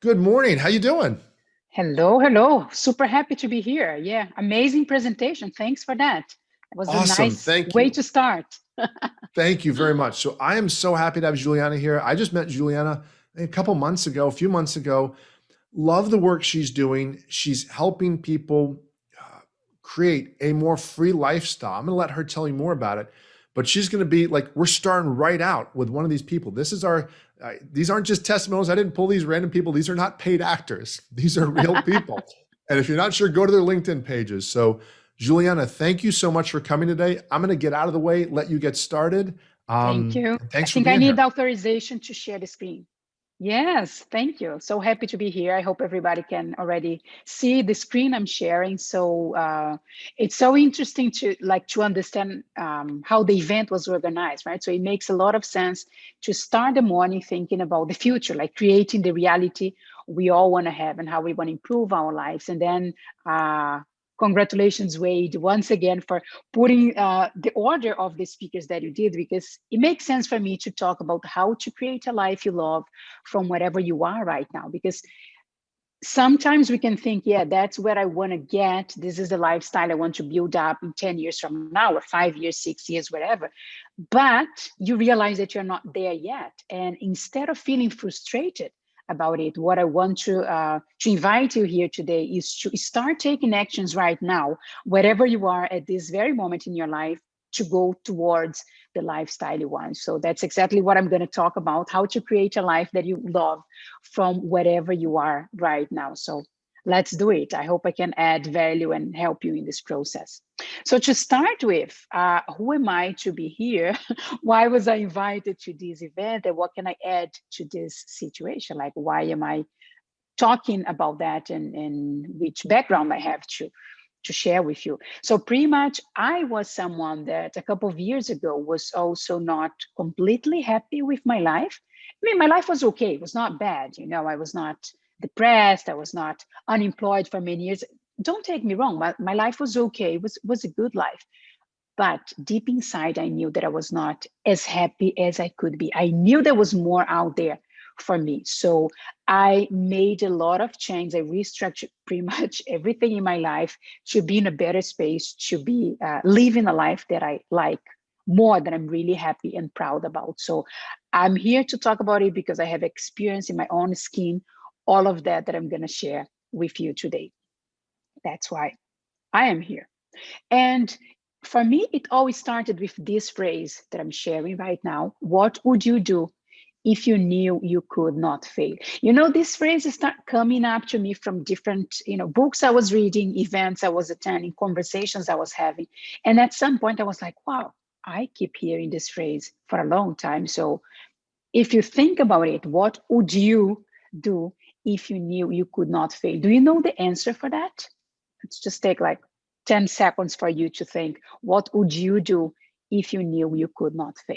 Good morning. How you doing? Hello, hello. Super happy to be here. Yeah, amazing presentation. Thanks for that. It was a Awesome. nice Thank way you. to start. Thank you very much. So I am so happy to have Juliana here. I just met Juliana a couple months ago, a few months ago. Love the work she's doing. She's helping people create a more free lifestyle. I'm going to let her tell you more about it, but she's going to be like, we're starting right out with one of these people. This is our, these aren't just testimonials. I didn't pull these random people. These are not paid actors. These are real people. And if you're not sure, go to their LinkedIn pages. So, Juliana, thank you so much for coming today. I'm going to get out of the way, let you get started. Thank you. And I thanks for think I being need here. authorization to share the screen. Yes, thank you. So happy to be here. I hope everybody can already see the screen I'm sharing. So it's so interesting to understand how the event was organized, right? So it makes a lot of sense to start the morning thinking about the future, like creating the reality we all want to have and how we want to improve our lives. And then congratulations, Wade, once again for putting the order of the speakers that you did, because it makes sense for me to talk about how to create a life you love from wherever you are right now. Because sometimes we can think, yeah, that's where I want to get. This is the lifestyle I want to build up in 10 years from now, or 5 years, 6 years, whatever. But you realize that you're not there yet. And instead of feeling frustrated about it, what I want to invite you here today is to start taking actions right now, wherever you are at this very moment in your life, to go towards the lifestyle you want. So that's exactly what I'm going to talk about, how to create a life that you love from wherever you are right now. So let's do it. I hope I can add value and help you in this process. So to start with, who am I to be here? Why was I invited to this event? And what can I add to this situation? Like, why am I talking about that, and which background I have to share with you. So pretty much I was someone that a couple of years ago was also not completely happy with my life. I mean, my life was okay. It was not bad. I was not depressed. I was not unemployed for many years. Don't take me wrong. My life was okay. It was a good life. But deep inside, I knew that I was not as happy as I could be. I knew there was more out there for me. So I made a lot of change. I restructured pretty much everything in my life to be in a better space, to be living a life that I like more, that I'm really happy and proud about. So I'm here to talk about it because I have experience in my own skin, all of that I'm going to share with you today. That's why I am here. And for me, it always started with this phrase that I'm sharing right now. What would you do if you knew you could not fail? This phrase start coming up to me from different, books I was reading, events I was attending, conversations I was having. And at some point I was like, wow, I keep hearing this phrase for a long time. So if you think about it, what would you do if you knew you could not fail? Do you know the answer for that? Let's just take like 10 seconds for you to think, what would you do if you knew you could not fail?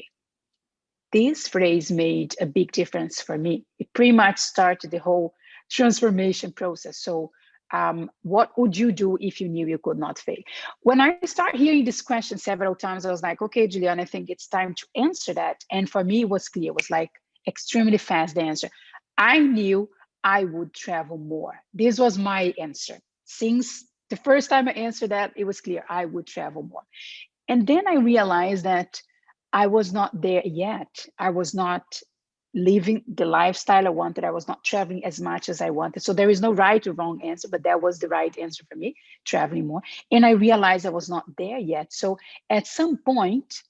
This phrase made a big difference for me. It pretty much started the whole transformation process. So, what would you do if you knew you could not fail? When I start hearing this question several times, I was like, okay, Juliana, I think it's time to answer that. And for me, it was clear. It was like extremely fast, the answer. I knew I would travel more. This was my answer. Since the first time I answered that, it was clear I would travel more. And then I realized that I was not there yet. I was not living the lifestyle I wanted. I was not traveling as much as I wanted. So there is no right or wrong answer, but that was the right answer for me, traveling more. And I realized I was not there yet. So at some point,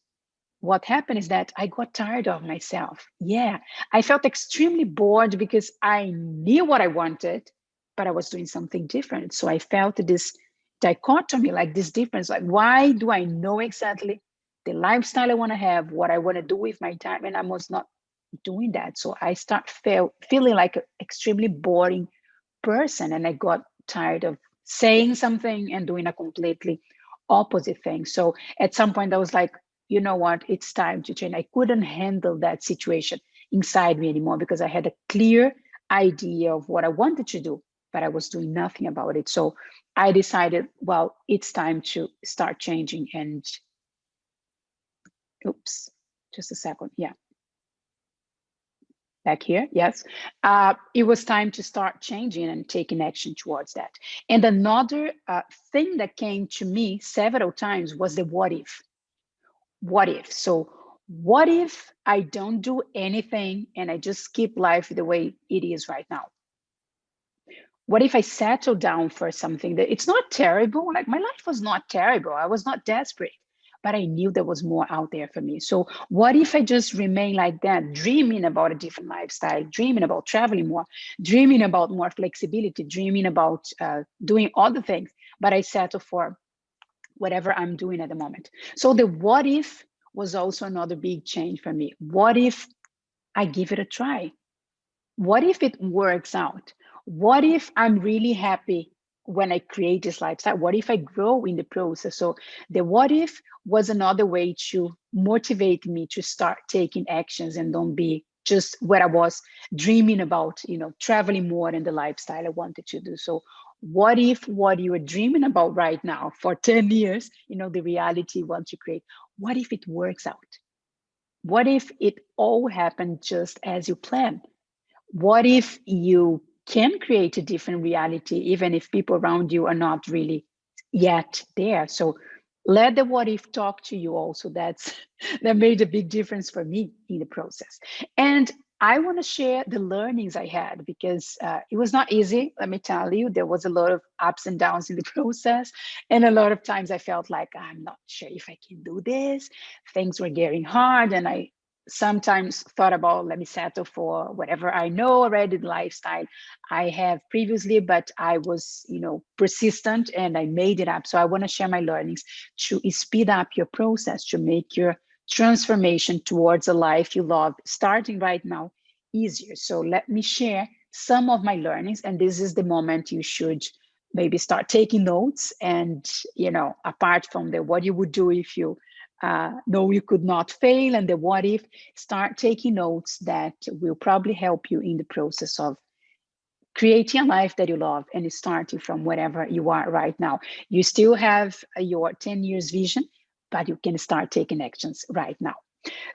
what happened is that I got tired of myself. Yeah, I felt extremely bored because I knew what I wanted, but I was doing something different. So I felt this dichotomy, like this difference. Like, why do I know exactly the lifestyle I want to have, what I want to do with my time, and I was not doing that? So I feeling like an extremely boring person, and I got tired of saying something and doing a completely opposite thing. So at some point, I was like, you know what, it's time to change. I couldn't handle that situation inside me anymore because I had a clear idea of what I wanted to do, but I was doing nothing about it. So I decided, well, it's time to start changing. And oops, just a second. Yeah. back here, yes. It was time to start changing and taking action towards that. And another thing that came to me several times was the what if. What if? So what if I don't do anything and I just keep life the way it is right now? What if I settle down for something that it's not terrible? Like my life was not terrible. I was not desperate, but I knew there was more out there for me. So what if I just remain like that, dreaming about a different lifestyle, dreaming about traveling more, dreaming about more flexibility, dreaming about doing other things, but I settle for whatever I'm doing at the moment. So the what if was also another big change for me. What if I give it a try? What if it works out? What if I'm really happy when I create this lifestyle? What if I grow in the process? So the what if was another way to motivate me to start taking actions and don't be just what I was dreaming about, traveling more and the lifestyle I wanted to do. So what if what you are dreaming about right now for 10 years, the reality you want to create, what if it works out? What if it all happened just as you planned? What if you can create a different reality, even if people around you are not really yet there? So let the what if talk to you also. That made a big difference for me in the process. And I want to share the learnings I had because it was not easy. Let me tell you, there was a lot of ups and downs in the process. And a lot of times I felt like, I'm not sure if I can do this. Things were getting hard. And I sometimes thought about, let me settle for whatever I know already, the lifestyle I have previously, but I was, persistent and I made it up. So I want to share my learnings to speed up your process, to make your transformation towards a life you love, starting right now, easier. So let me share some of my learnings. And this is the moment you should maybe start taking notes. And, apart from the what you would do if you know you could not fail and the what if, start taking notes that will probably help you in the process of creating a life that you love and starting from wherever you are right now. You still have your 10 years vision, but you can start taking actions right now.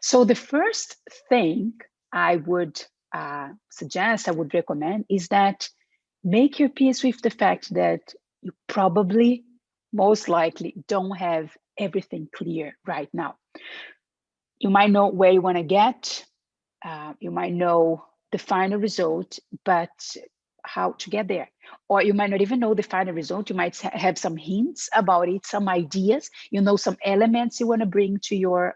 So the first thing I would suggest, I would recommend is that make your peace with the fact that you probably, most likely, don't have everything clear right now. You might know where you want to get, you might know the final result, but how to get there. Or you might not even know the final result. You might have some hints about it, some ideas, some elements you want to bring to your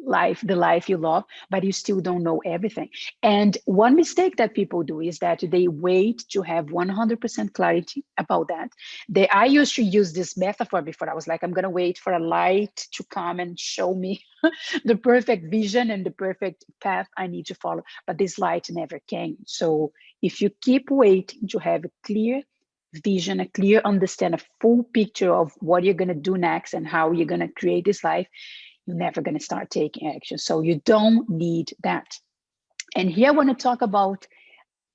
life, the life you love, but you still don't know everything. And one mistake that people do is that they wait to have 100% clarity about that. I used to use this metaphor before. I was like, I'm going to wait for a light to come and show me the perfect vision and the perfect path I need to follow. But this light never came. So if you keep waiting to have a clear vision, a clear understand, a full picture of what you're going to do next and how you're going to create this life, you're never going to start taking action. So you don't need that. And here I want to talk about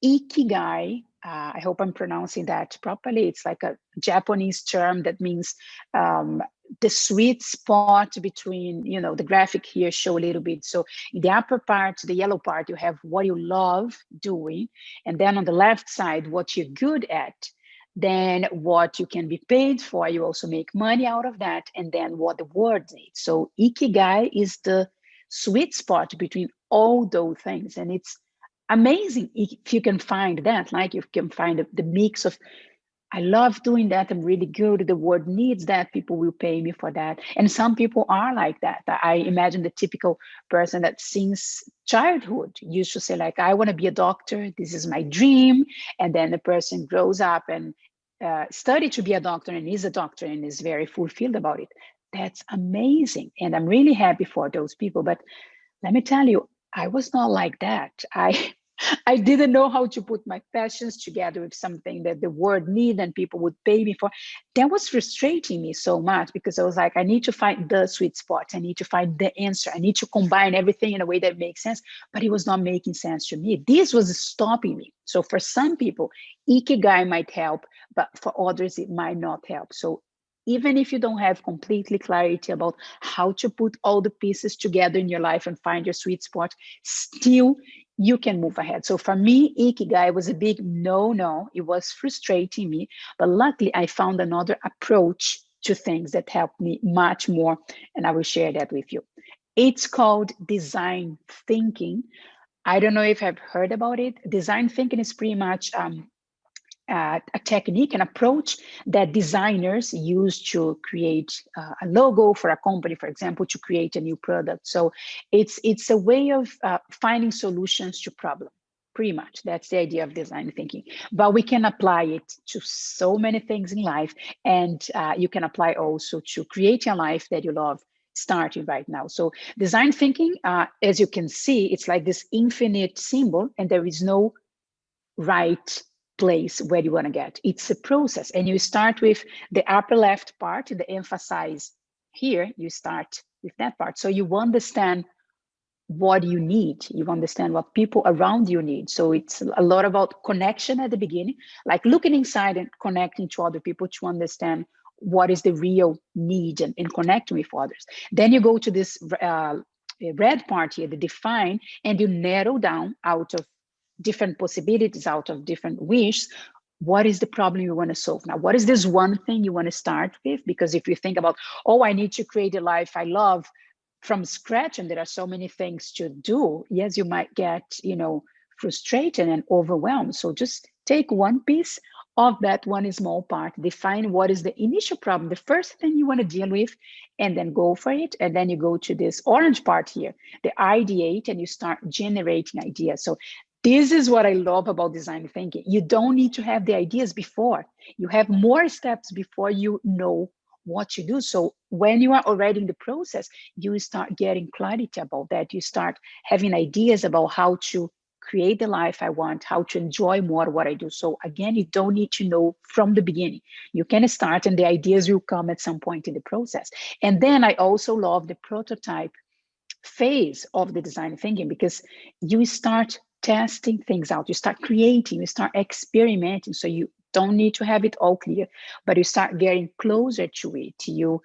Ikigai. I hope I'm pronouncing that properly. It's like a Japanese term that means the sweet spot between, the graphic here show a little bit. So in the upper part, the yellow part, you have what you love doing. And then on the left side, what you're good at. Then what you can be paid for, you also make money out of that. And then what the world needs. So Ikigai is the sweet spot between all those things. And it's amazing if you can find that, like you can find the mix of, I love doing that, I'm really good, the world needs that, people will pay me for that. And some people are like that. I imagine the typical person that since childhood used to say like, I want to be a doctor, this is my dream. And then the person grows up and study to be a doctor and is a doctor and is very fulfilled about it. That's amazing. And I'm really happy for those people. But let me tell you, I was not like that. I didn't know how to put my passions together with something that the world needed and people would pay me for. That was frustrating me so much because I was like, I need to find the sweet spot. I need to find the answer. I need to combine everything in a way that makes sense, but it was not making sense to me. This was stopping me. So for some people, Ikigai might help, but for others, it might not help. So even if you don't have completely clarity about how to put all the pieces together in your life and find your sweet spot, still you can move ahead. So for me, Ikigai was a big no. It was frustrating me, but luckily I found another approach to things that helped me much more, and I will share that with you. It's called design thinking. I don't know if I've heard about it. Design thinking is pretty much a technique, an approach that designers use to create a logo for a company, for example, to create a new product. So it's a way of finding solutions to problems. Pretty much, that's the idea of design thinking. But we can apply it to so many things in life, and you can apply also to creating a life that you love starting right now. So design thinking, as you can see, it's like this infinite symbol, and there is no right place where you want to get. It's a process, and you start with the upper left part, the emphasize here, you start with that part. So you understand what you need, you understand what people around you need. So it's a lot about connection at the beginning, like looking inside and connecting to other people to understand what is the real need, and connecting with others. Then you go to this red part here, the define, and you narrow down out of different possibilities, out of different wishes, what is the problem you want to solve now? What is this one thing you want to start with? Because if you think about, oh, I need to create a life I love from scratch, and there are so many things to do, yes, you might get, frustrated and overwhelmed. So just take one piece of that one small part, define what is the initial problem, the first thing you want to deal with, and then go for it. And then you go to this orange part here, the ideate, and you start generating ideas. So this is what I love about design thinking. You don't need to have the ideas before. You have more steps before you know what you do. So when you are already in the process, you start getting clarity about that. You start having ideas about how to create the life I want, how to enjoy more what I do. So again, you don't need to know from the beginning. You can start, and the ideas will come at some point in the process. And then I also love the prototype phase of the design thinking, because you start testing things out, you start creating, you start experimenting. So you don't need to have it all clear, but you start getting closer to it. You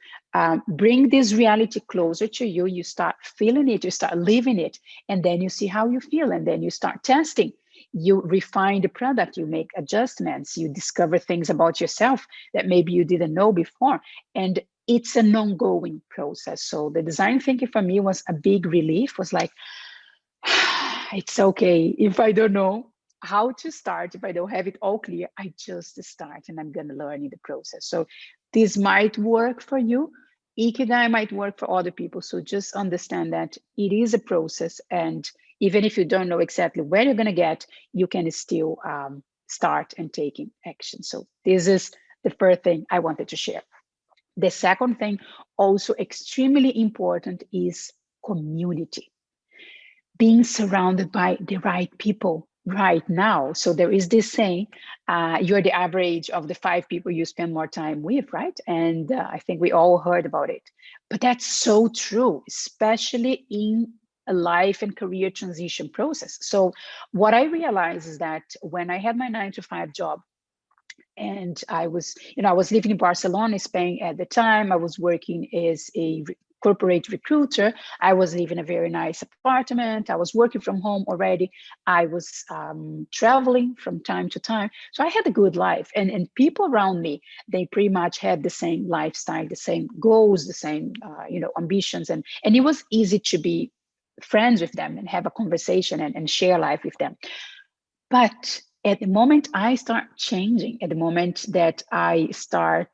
bring this reality closer to you, you start feeling it, you start living it, and then you see how you feel, and then you start testing. You refine the product, you make adjustments, you discover things about yourself that maybe you didn't know before. And it's an ongoing process. So the design thinking for me was a big relief, was like, it's okay if I don't know how to start, if I don't have it all clear, I just start, and I'm going to learn in the process. So this might work for you. Ikigai might work for other people. So just understand that it is a process. And even if you don't know exactly where you're going to get, you can still start and taking action. So this is the first thing I wanted to share. The second thing, also extremely important, is community. Being surrounded by the right people right now. So there is this saying, you're the average of the 5 people you spend more time with, right? And I think we all heard about it. But that's so true, especially in a life and career transition process. So what I realized is that when I had my 9-to-5 job, and I was living in Barcelona, Spain at the time. I was working as a corporate recruiter. I was living in a very nice apartment. I was working from home already. I was traveling from time to time. So I had a good life. And people around me, they pretty much had the same lifestyle, the same goals, the same ambitions. And it was easy to be friends with them and have a conversation and share life with them. But at the moment I start changing, at the moment that I start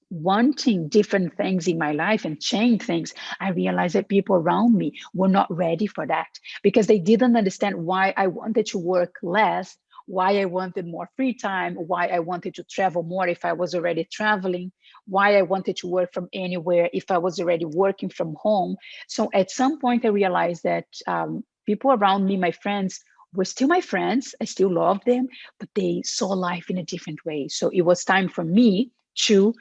wanting different things in my life and change things, I realized that people around me were not ready for that, because they didn't understand why I wanted to work less, why I wanted more free time, why I wanted to travel more if I was already traveling, why I wanted to work from anywhere if I was already working from home. So at some point I realized that people around me, my friends, were still my friends. I still loved them, but they saw life in a different way. So it was time for me to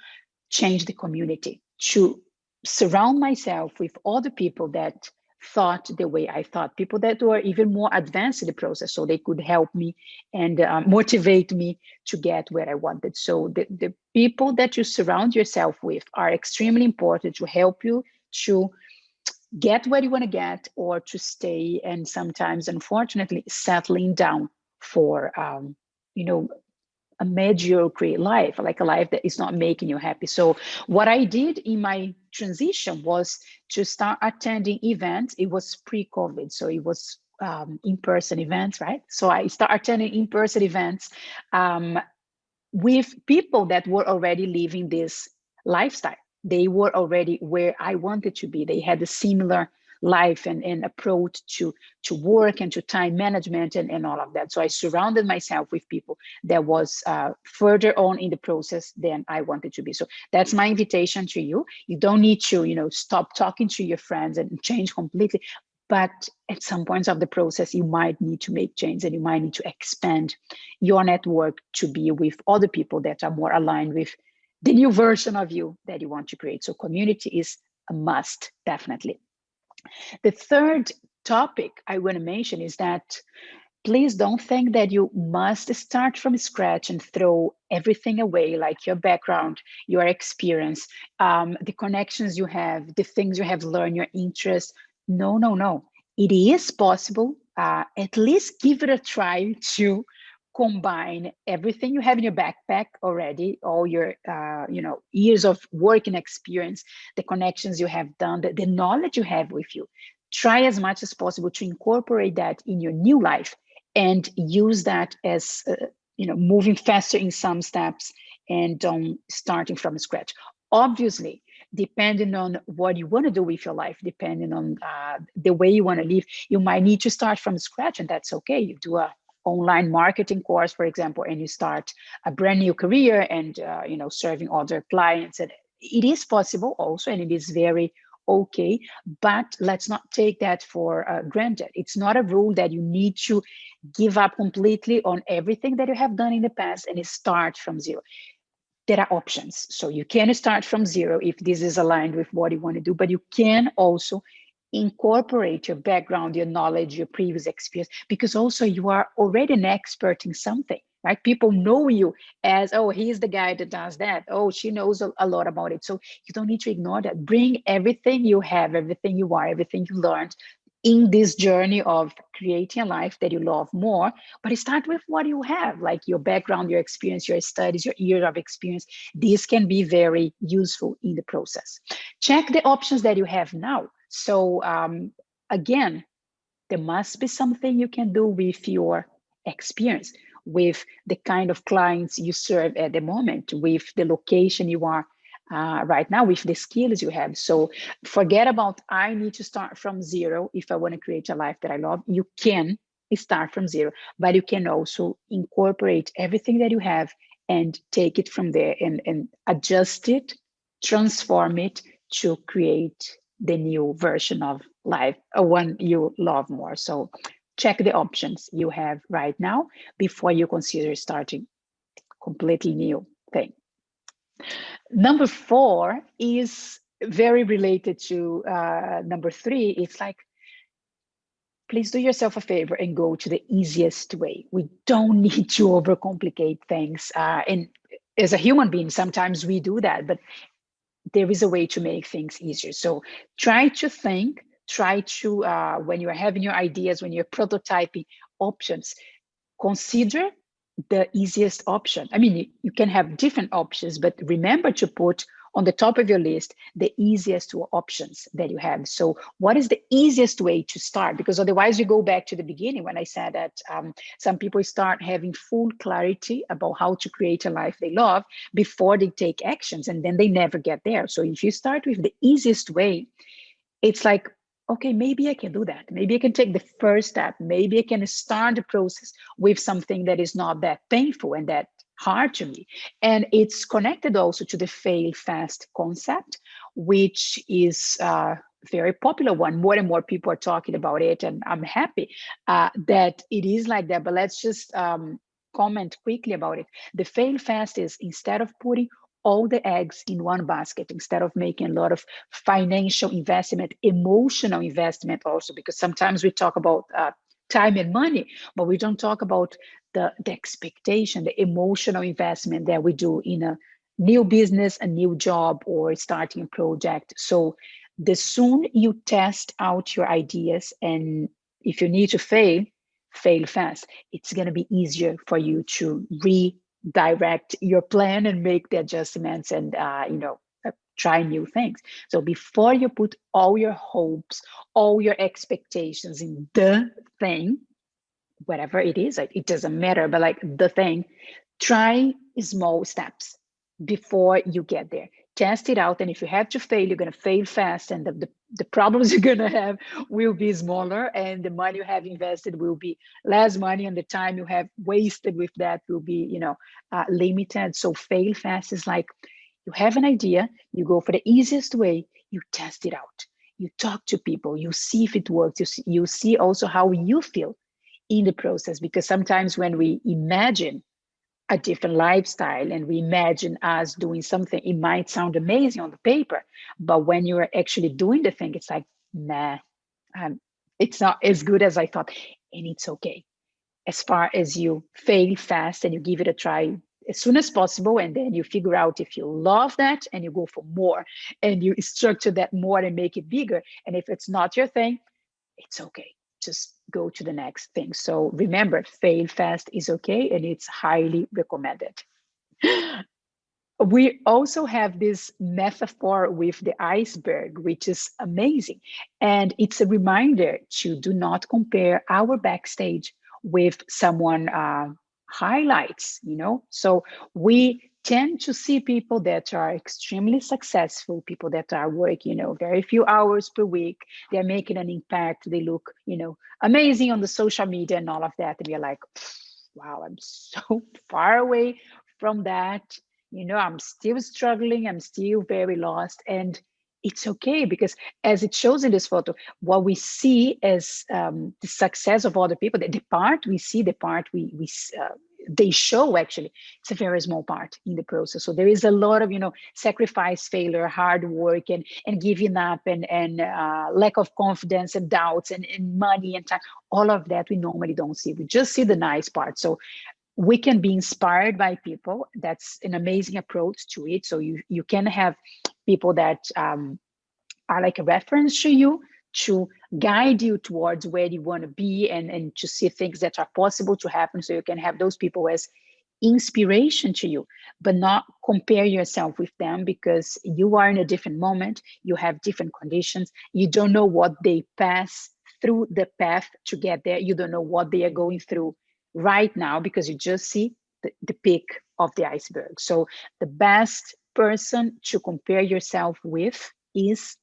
change the community, to surround myself with other people that thought the way I thought, people that were even more advanced in the process, so they could help me and motivate me to get where I wanted. So the people that you surround yourself with are extremely important to help you to get what you want to get, or to stay, and sometimes, unfortunately, settling down for, you know, a mediocre life, like a life that is not making you happy. So what I did in my transition was to start attending events. It was pre-COVID, so it was in-person events, right? So I started attending in-person events with people that were already living this lifestyle. They were already where I wanted to be. They had a similar life and approach to work and to time management and all of that. So I surrounded myself with people that was further on in the process than I wanted to be. So that's my invitation to you. You don't need to, stop talking to your friends and change completely. But at some points of the process, you might need to make change, and you might need to expand your network to be with other people that are more aligned with the new version of you that you want to create. So community is a must, definitely. The third topic I want to mention is that please don't think that you must start from scratch and throw everything away, like your background, your experience, the connections you have, the things you have learned, your interests. No, no, no. It is possible. At least give it a try to combine everything you have in your backpack already, all your years of working experience, the connections you have done, the knowledge you have with you. Try as much as possible to incorporate that in your new life and use that as moving faster in some steps and starting from scratch. Obviously, depending on what you want to do with your life, depending on the way you want to live, you might need to start from scratch, and that's okay. You do a online marketing course, for example, and you start a brand new career and serving other clients. And it is possible also, and it is very okay, but let's not take that for granted. It's not a rule that you need to give up completely on everything that you have done in the past and start from zero. There are options. So you can start from zero if this is aligned with what you want to do, but you can also incorporate your background, your knowledge, your previous experience, because also you are already an expert in something, right? People know you as, oh, he's the guy that does that. Oh, she knows a lot about it. So you don't need to ignore that. Bring everything you have, everything you are, everything you learned in this journey of creating a life that you love more, but start with what you have, like your background, your experience, your studies, your years of experience. This can be very useful in the process. Check the options that you have now. So again, there must be something you can do with your experience, with the kind of clients you serve at the moment, with the location you are right now, with the skills you have. So forget about, I need to start from zero if I want to create a life that I love. You can start from zero, but you can also incorporate everything that you have and take it from there and adjust it, transform it to create the new version of life, a one you love more. So check the options you have right now before you consider starting completely new thing. Number 4 is very related to number 3. It's like, please do yourself a favor and go to the easiest way. We don't need to overcomplicate things. And as a human being, sometimes we do that, but there is a way to make things easier. So try to think, when you're having your ideas, when you're prototyping options, consider the easiest option. I mean, you can have different options, but remember to put on the top of your list the easiest two options that you have. So what is the easiest way to start? Because otherwise you go back to the beginning when I said that some people start having full clarity about how to create a life they love before they take actions, and then they never get there. So if you start with the easiest way, it's like, okay, maybe I can do that. Maybe I can take the first step. Maybe I can start the process with something that is not that painful and that hard to me. And it's connected also to the fail fast concept, which is a very popular one. More and more people are talking about it, and I'm happy that it is like that. But let's just comment quickly about it. The fail fast is, instead of putting all the eggs in one basket, instead of making a lot of financial investment, emotional investment also, because sometimes we talk about time and money, but we don't talk about the expectation, the emotional investment that we do in a new business, a new job, or starting a project. So The sooner you test out your ideas, and if you need to fail, fail fast. It's going to be easier for you to redirect your plan and make the adjustments and try new things. So before you put all your hopes, all your expectations in the thing, whatever it is, like, it doesn't matter, but like the thing, try small steps before you get there. Test it out, and if you have to fail, you're going to fail fast, and the problems you're going to have will be smaller, and the money you have invested will be less money, and the time you have wasted with that will be limited. So fail fast is like, you have an idea, you go for the easiest way, you test it out, you talk to people, you see if it works, you see also how you feel in the process. Because sometimes when we imagine a different lifestyle and we imagine us doing something, it might sound amazing on the paper, but when you're actually doing the thing, it's like, nah, it's not as good as I thought. And it's okay, as far as you fail fast and you give it a try as soon as possible, and then you figure out if you love that and you go for more, and you structure that more and make it bigger. And if it's not your thing, it's okay, just go to the next thing. So remember, fail fast is okay, and it's highly recommended. We also have this metaphor with the iceberg, which is amazing. And it's a reminder to do not compare our backstage with someone highlights, So we tend to see people that are extremely successful, people that are working, very few hours per week. They're making an impact. They look, amazing on the social media and all of that. And we're like, wow, I'm so far away from that. I'm still struggling, I'm still very lost. And it's okay, because as it shows in this photo, what we see as the success of other people, the part we see, the part they show, actually, it's a very small part in the process. So there is a lot of sacrifice, failure, hard work, and giving up, and lack of confidence, and doubts, and money and time. All of that we normally don't see. We just see the nice part. So we can be inspired by people. That's an amazing approach to it. So you can have people that are like a reference to you, to guide you towards where you want to be, and to see things that are possible to happen. So you can have those people as inspiration to you, but not compare yourself with them, because you are in a different moment, you have different conditions, you don't know what they pass through the path to get there, you don't know what they are going through right now, because you just see the peak of the iceberg. So the best person to compare yourself with is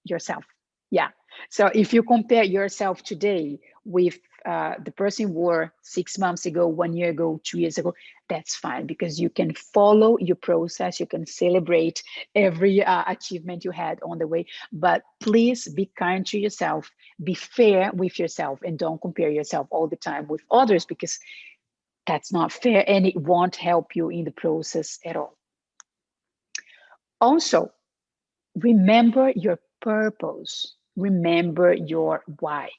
yourself. Yeah. So if you compare yourself today with the person you were 6 months ago, 1 year ago, 2 years ago, that's fine, because you can follow your process. You can celebrate every achievement you had on the way. But please be kind to yourself, be fair with yourself, and don't compare yourself all the time with others, because that's not fair, and it won't help you in the process at all. Also, remember your purpose. Remember your why.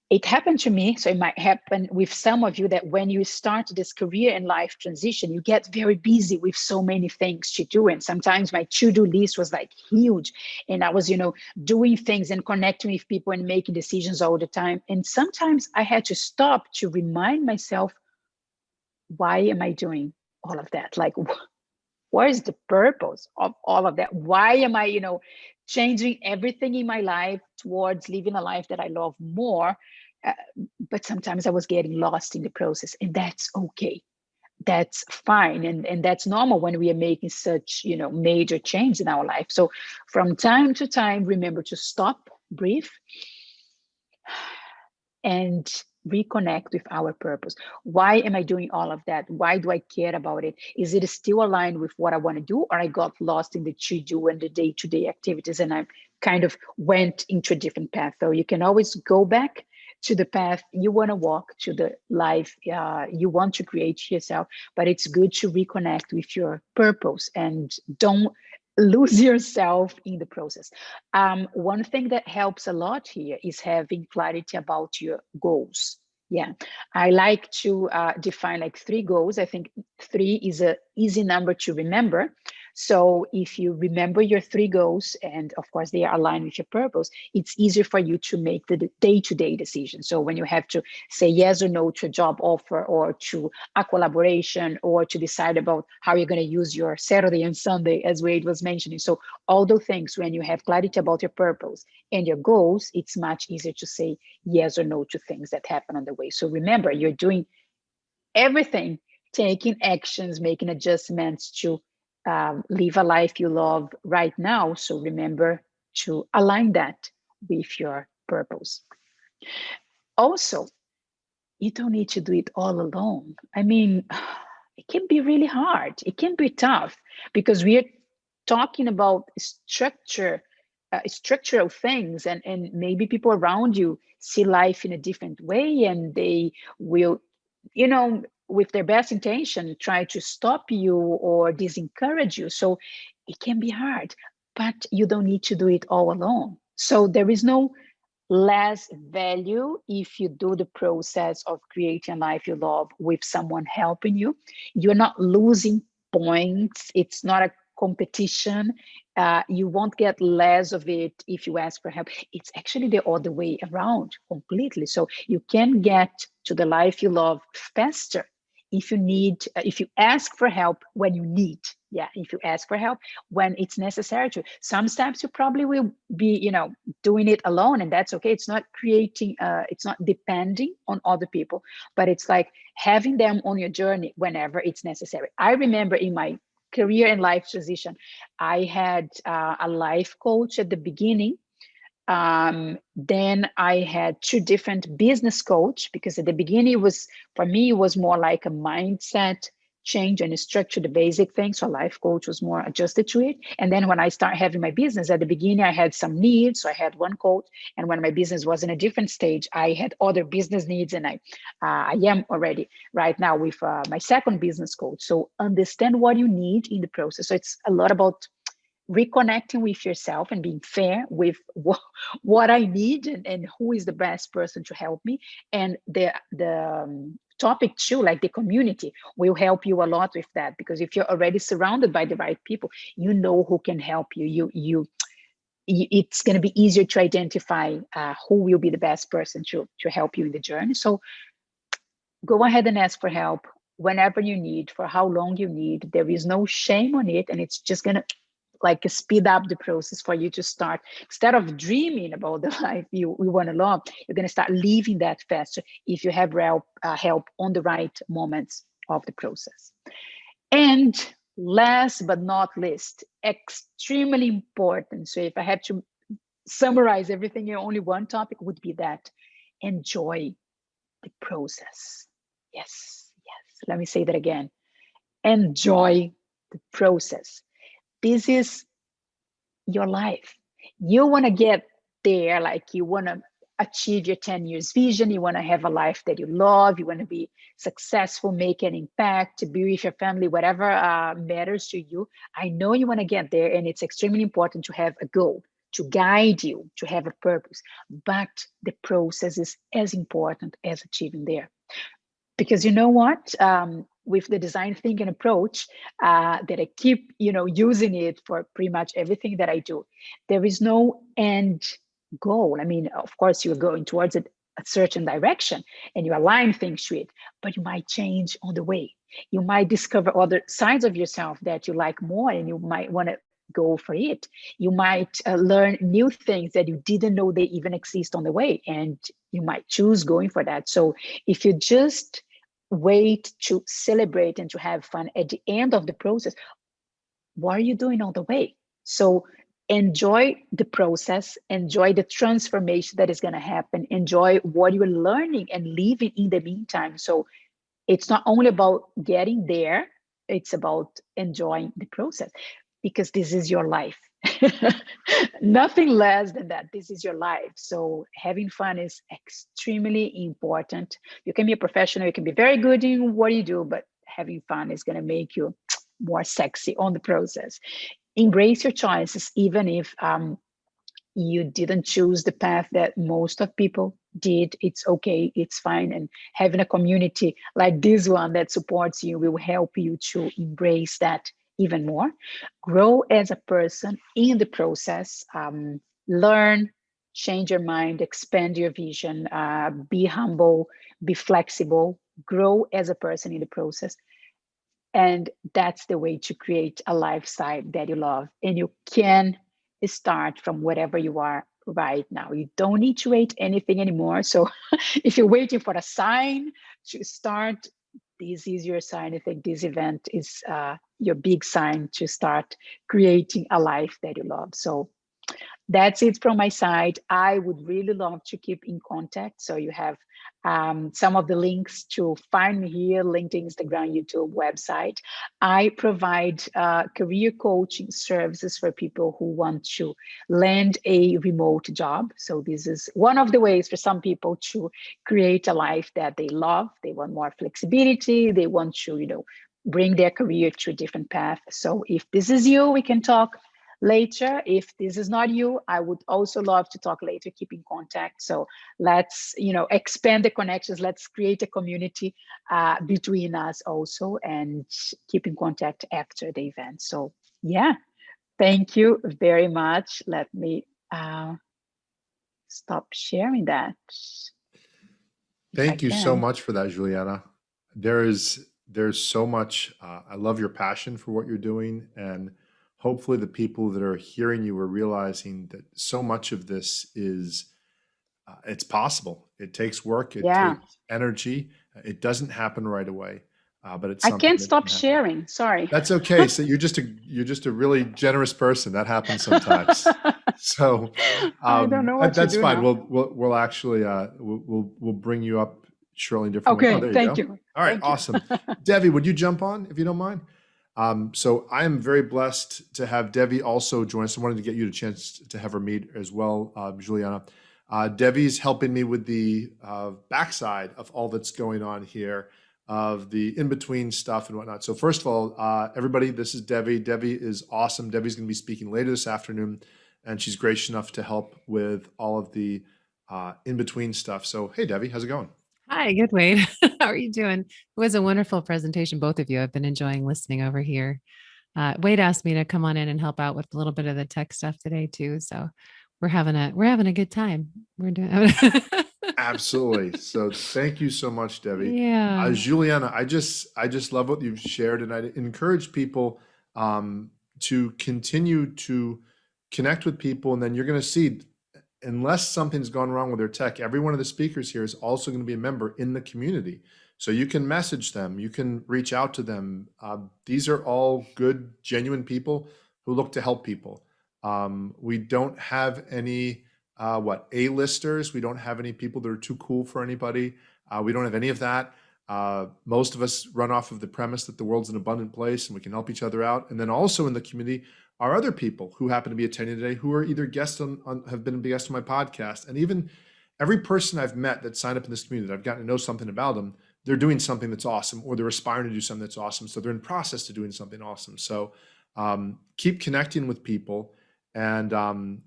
It happened to me, so it might happen with some of you, that when you start this career and life transition, you get very busy with so many things to do. And sometimes my to-do list was like huge. And I was, doing things and connecting with people and making decisions all the time. And sometimes I had to stop to remind myself, why am I doing all of that? Like, what is the purpose of all of that? Why am I, changing everything in my life towards living a life that I love more? Uh, but sometimes I was getting lost in the process, and that's okay. That's fine. And that's normal when we are making such, major change in our life. So from time to time, remember to stop, breathe, and reconnect with our purpose. Why am I doing all of that? Why do I care about it? Is it still aligned with what I want to do, or I got lost in the to-do and the day-to-day activities, and I kind of went into a different path? So you can always go back to the path you want to walk, to the life you want to create yourself. But it's good to reconnect with your purpose, and don't lose yourself in the process. One thing that helps a lot here is having clarity about your goals. Yeah, I like to define like 3 goals. I think 3 is an easy number to remember. So if you remember your three goals, and of course they are aligned with your purpose, it's easier for you to make the day-to-day decision. So when you have to say yes or no to a job offer, or to a collaboration, or to decide about how you're going to use your Saturday and Sunday, as Wade was mentioning. So all those things, when you have clarity about your purpose and your goals, it's much easier to say yes or no to things that happen on the way. So remember, you're doing everything, taking actions, making adjustments to live a life you love right now. So remember to align that with your purpose. Also, you don't need to do it all alone. I mean, it can be really hard. It can be tough, because we're talking about structural things, and maybe people around you see life in a different way, and they will, with their best intention, try to stop you or disencourage you. So it can be hard, but you don't need to do it all alone. So there is no less value if you do the process of creating a life you love with someone helping you. You're not losing points. It's not a competition. You won't get less of it if you ask for help. It's actually the other way around completely. So you can get to the life you love faster if you ask for help when you need. Yeah, if you ask for help when it's necessary to. Some steps you probably will be, doing it alone, and that's okay. It's not it's not depending on other people, but it's like having them on your journey whenever it's necessary. I remember in my career and life transition, I had a life coach at the beginning. Then I had two different business coach, because at the beginning for me, it was more like a mindset change and structure, the basic things. So a life coach was more adjusted to it. And then when I started having my business, at the beginning, I had some needs. So I had one coach. And when my business was in a different stage, I had other business needs. And I am already right now with my second business coach. So understand what you need in the process. So it's a lot about reconnecting with yourself and being fair with what I need, and who is the best person to help me. And the topic too, like the community, will help you a lot with that, because if you're already surrounded by the right people, you know who can help you. It's going to be easier to identify who will be the best person to help you in the journey. So go ahead and ask for help whenever you need, for how long you need. There is no shame on it, and it's just going to like speed up the process for you to start. Instead of dreaming about the life you want to love, you're going to start living that faster if you have help on the right moments of the process. And last but not least, extremely important. So if I had to summarize everything in only one topic, would be that: enjoy the process. Yes, yes. Let me say that again. Enjoy the process. This is your life. You want to get there, like you want to achieve your 10 years vision. You want to have a life that you love. You want to be successful, make an impact, to be with your family, whatever matters to you. I know you want to get there, and it's extremely important to have a goal to guide you, to have a purpose. But the process is as important as achieving there. Because you know what? With the design thinking approach that I keep, using it for pretty much everything that I do, there is no end goal. I mean, of course, you're going towards it a certain direction and you align things to it, but you might change on the way. You might discover other sides of yourself that you like more, and you might want to go for it. You might learn new things that you didn't know they even exist on the way, and you might choose going for that. So if you just wait to celebrate and to have fun at the end of the process, what are you doing all the way? So enjoy the process, enjoy the transformation that is going to happen, enjoy what you're learning and living in the meantime. So it's not only about getting there, it's about enjoying the process, because this is your life. Nothing less than that. This is your life. So having fun is extremely important. You can be a professional, you can be very good in what you do, but having fun is going to make you more sexy on the process. Embrace your choices, even if you didn't choose the path that most of people did. It's okay, it's fine. And having a community like this one that supports you will help you to embrace that even more, grow as a person in the process, learn, change your mind, expand your vision, be humble, be flexible, grow as a person in the process. And that's the way to create a lifestyle that you love. And you can start from wherever you are right now. You don't need to wait anything anymore. So if you're waiting for a sign to start, this is your sign. I think this event is your big sign to start creating a life that you love. So that's it from my side. I would really love to keep in contact. So you have some of the links to find me here, LinkedIn, Instagram, YouTube, website. I provide career coaching services for people who want to land a remote job. So this is one of the ways for some people to create a life that they love. They want more flexibility. They want to, bring their career to a different path. So if this is you, we can talk later. If this is not you, I would also love to talk later, keep in contact. So let's expand the connections. Let's create a community between us also, and keep in contact after the event. So yeah, thank you very much. Let me stop sharing that. Thank you so much for that, Juliana. There's so much. I love your passion for what you're doing, and hopefully the people that are hearing you are realizing that so much of this is it's possible. It takes work. It takes energy. It doesn't happen right away, but it's I something can't that stop can happen. sharing. Sorry. That's okay. So you're just a really generous person. That happens sometimes. So I don't know what that's to do fine. now. We'll actually we'll bring you up shortly in different ways. Oh, Okay, there you thank go. you. All right, Thank awesome. you. Devi, would you jump on if you don't mind? So I am very blessed to have Devi also join us. I wanted to get you a chance to have her meet as well, Juliana. Devi's helping me with the backside of all that's going on here, of the in-between stuff and whatnot. So first of all, everybody, this is Devi. Devi is awesome. Devi's going to be speaking later this afternoon, and she's gracious enough to help with all of the in-between stuff. So hey, Devi, how's it going? Hi, good, Wade. How are you doing? It was a wonderful presentation, both of you. I've been enjoying listening over here. Wade asked me to come on in and help out with a little bit of the tech stuff today too. So we're having a good time. We're doing Absolutely. So thank you so much, Devi. Yeah. Juliana, I just love what you've shared, and I encourage people to continue to connect with people, and then you're going to see, unless something's gone wrong with their tech, every one of the speakers here is also going to be a member in the community. So you can message them, you can reach out to them. These are all good, genuine people who look to help people. We don't have any A-listers. We don't have any people that are too cool for anybody. We don't have any of that. Most of us run off of the premise that the world's an abundant place and we can help each other out. And then also in the community are other people who happen to be attending today who are either guests have been guests on my podcast. And even every person I've met that signed up in this community that I've gotten to know something about them, they're doing something that's awesome, or they're aspiring to do something that's awesome. So they're in process to doing something awesome. So keep connecting with people. And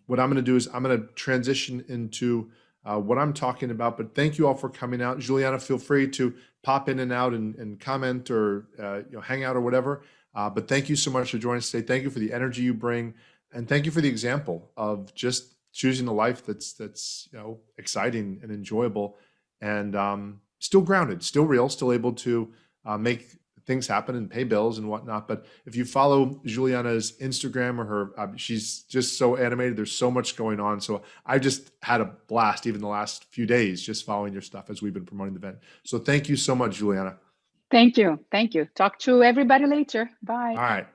what I'm going to do is I'm going to transition into what I'm talking about. But thank you all for coming out. Juliana, feel free to pop in and out and comment or hang out or whatever. But thank you so much for joining us today. Thank you for the energy you bring, and thank you for the example of just choosing a life that's exciting and enjoyable, and still grounded, still real, still able to make things happen and pay bills and whatnot. But if you follow Juliana's Instagram or her, she's just so animated. There's so much going on. So I just had a blast even the last few days just following your stuff as we've been promoting the event. So thank you so much, Juliana. Thank you. Thank you. Talk to everybody later. Bye. All right.